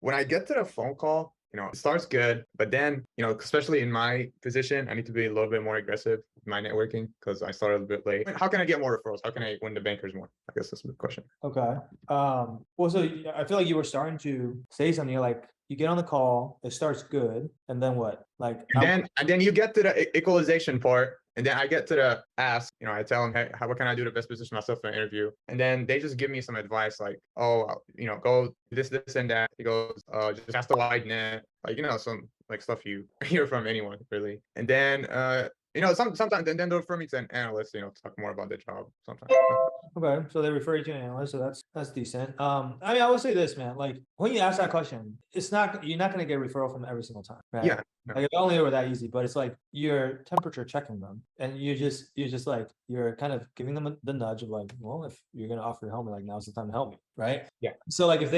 when I get to the phone call, it starts good, but then, especially in my position, I need to be a little bit more aggressive with my networking because I started a bit late. How can I get more referrals? How can I win the bankers more? I guess that's the question. Okay. Well, so I feel like you were starting to say something like you get on the call, it starts good, and then what? Like, And then you get to the equalization part, and then I get to the ask. I tell them, hey, what can I do to best position myself for an interview? And then they just give me some advice, like, oh, go this, and that. He goes, just ask the wide net, like, some like stuff you hear from anyone really. And then, sometimes then they'll refer me to an analyst, talk more about the job sometimes. Okay, so they refer you to an analyst, so that's decent. I mean, I will say this, man. Like when you ask that question, you're not gonna get a referral from every single time, right? Yeah. Like it's only ever that easy, but it's like you're temperature checking them, and you're just like you're kind of giving them the nudge of like, well, if you're gonna offer your help me, like now's the time to help me, right? Yeah. So like if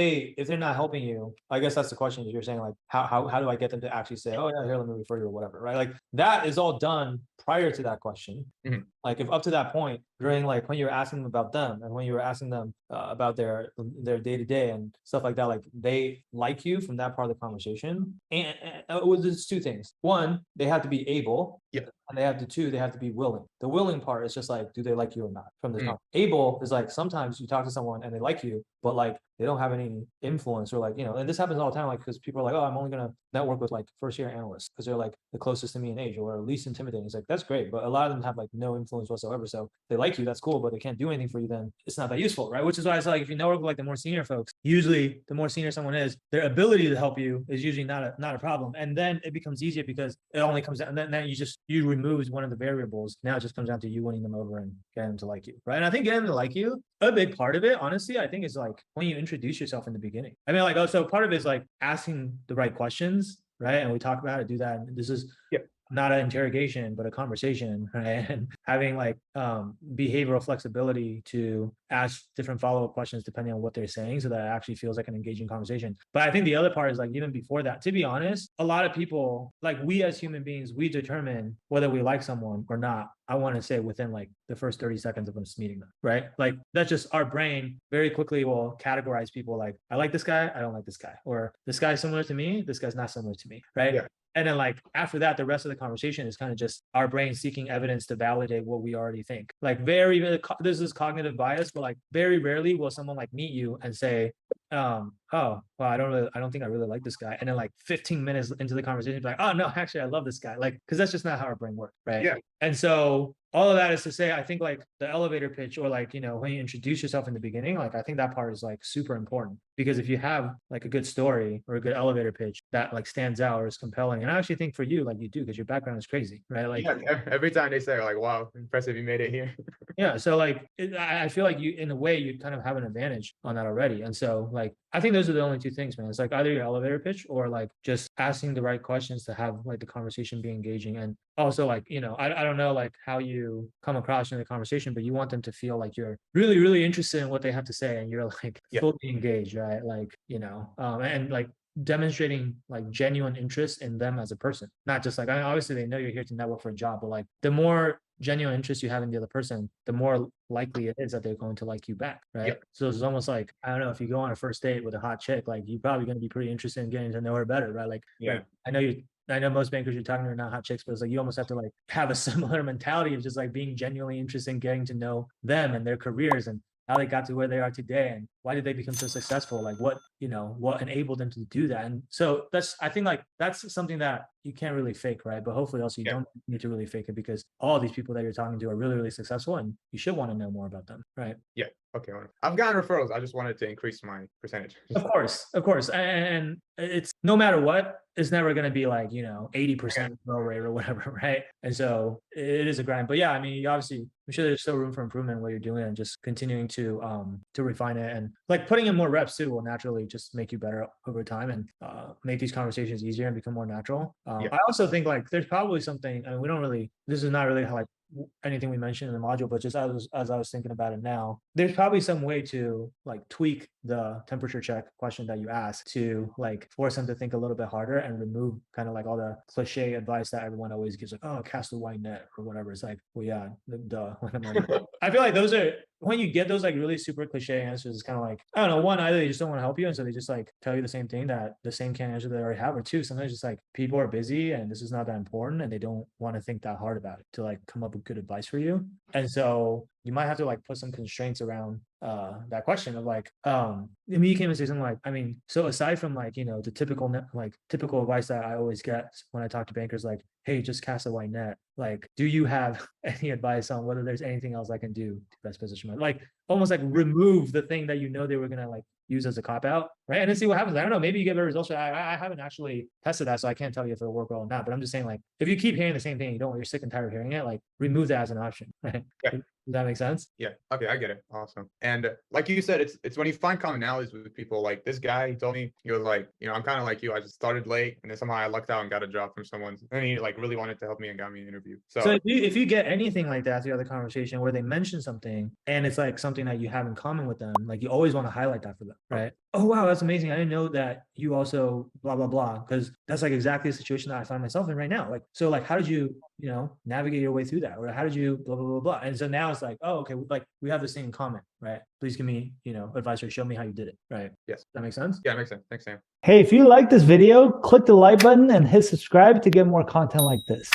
they're not helping you, I guess that's the question that you're saying like how do I get them to actually say, oh yeah, here, let me refer you or whatever, right? Like that is all done prior to that question. Mhm. Like if up to that point during like when you were asking them about them and when you were asking them about their day to day and stuff like that, like they like you from that part of the conversation. And it was just two things. One, they have to be able. Yeah. And they have to be willing. The willing part is just like, do they like you or not from the Mm. top? Able is like sometimes you talk to someone and they like you, but like they don't have any influence or like, and this happens all the time, like because people are like, oh, I'm only gonna network with like first year analysts because they're like the closest to me in age or least intimidating. It's like that's great, but a lot of them have like no influence whatsoever. So they like you, that's cool, but they can't do anything for you, then it's not that useful, right? Which is why it's like if you network with like the more senior folks, usually the more senior someone is, their ability to help you is usually not a problem. And then it becomes easier because it only comes down, and then you remove one of the variables. Now it just comes down to you winning them over and getting them to like you, right? And I think getting them to like you, a big part of it, honestly, I think is like when you introduce yourself in the beginning. I mean, like, so part of it is like asking the right questions, right? And we talk about how to do that. And this is not an interrogation, but a conversation, right? And having like behavioral flexibility to ask different follow-up questions depending on what they're saying so that it actually feels like an engaging conversation. But I think the other part is like even before that, to be honest, a lot of people, like we as human beings, we determine whether we like someone or not. I want to say within like the first 30 seconds of us meeting them, right? Like that's just our brain very quickly will categorize people like, I like this guy, I don't like this guy, or this guy's similar to me, this guy's not similar to me, right? Yeah. And then like after that, the rest of the conversation is kind of just our brain seeking evidence to validate what we already think. Like this is cognitive bias, but like very rarely will someone like meet you and say, oh, well, I don't think I really like this guy. And then like 15 minutes into the conversation, like, oh no, actually I love this guy. Like, because that's just not how our brain works, right? Yeah. And so all of that is to say, I think like the elevator pitch or like, when you introduce yourself in the beginning, like I think that part is like super important because if you have like a good story or a good elevator pitch that like stands out or is compelling, and I actually think for you, like you do, because your background is crazy, right? Like every time they say like, wow, impressive, you made it here. yeah. So like, I feel like you, in a way, you kind of have an advantage on that already. And so like, I think those are the only two things, man. It's like either your elevator pitch or like just asking the right questions to have like the conversation be engaging. And also like, I don't know like how you come across in the conversation, but you want them to feel like you're really, really interested in what they have to say. And you're like fully engaged, right? Like, and like demonstrating like genuine interest in them as a person, not just like, I mean, obviously they know you're here to network for a job, but like the more genuine interest you have in the other person, the more likely it is that they're going to like you back, right? So it's almost like, I don't know, if you go on a first date with a hot chick, like you're probably going to be pretty interested in getting to know her better, right? Like, I know most bankers you're talking to are not hot chicks, but it's like you almost have to like have a similar mentality of just like being genuinely interested in getting to know them and their careers and how they got to where they are today and why did they become so successful, like what enabled them to do that. And so I think like that's something that you can't really fake, right? But hopefully also you don't need to really fake it because all these people that you're talking to are really, really successful and you should want to know more about them, right? Yeah. Okay. I've gotten referrals. I just wanted to increase my percentage. Of course. And it's no matter what, it's never going to be like, 80% referral rate or whatever, right? And so it is a grind. But yeah, I mean, obviously, I'm sure there's still room for improvement in what you're doing and just continuing to refine it. And like putting in more reps too will naturally just make you better over time and make these conversations easier and become more natural. I also think like there's probably something, and this is not really how like anything we mentioned in the module, but just as I was thinking about it now, there's probably some way to like tweak the temperature check question that you ask to like force them to think a little bit harder and remove kind of like all the cliche advice that everyone always gives, like, oh, cast a wide net or whatever. It's like, well, yeah, duh. I feel like those are when you get those like really super cliche answers, it's kind of like, I don't know, one, either they just don't want to help you, and so they just like tell you the same thing, that the same canned answer they already have, or two, sometimes just like people are busy and this is not that important and they don't want to think that hard about it to like come up with good advice for you. And so you might have to like put some constraints around that question of like, I mean, you came and say something like, I mean, so aside from like, the typical typical advice that I always get when I talk to bankers, like, hey, just cast a wide net. Like, do you have any advice on whether there's anything else I can do to best position my, like, almost like remove the thing that they were gonna like use as a cop out, right? And then see what happens. I don't know, maybe you get better results. I haven't actually tested that, so I can't tell you if it'll work well or not. But I'm just saying, like, if you keep hearing the same thing, you're sick and tired of hearing it, like remove that as an option, right? Yeah. Does that make sense? Yeah. Okay, I get it. Awesome. And like you said, it's when you find commonalities with people. Like this guy, he told me, he was like, I'm kind of like you. I just started late, and then somehow I lucked out and got a job from someone, and he like really wanted to help me and got me an interview. So if you get anything like that throughout the conversation where they mention something and it's like something that you have in common with them, like you always want to highlight that for them, right? Oh wow, that's amazing. I didn't know that you also blah blah blah, because that's like exactly the situation that I find myself in right now. Like, so like, how did you navigate your way through that, or how did you blah blah blah blah? And so now it's like, oh okay, like we have the same comment, right? Please give me advice or show me how you did it, right? Yes. That makes sense? Yeah, it makes sense. Thanks, Sam. Hey, if you like this video, click the like button and hit subscribe to get more content like this.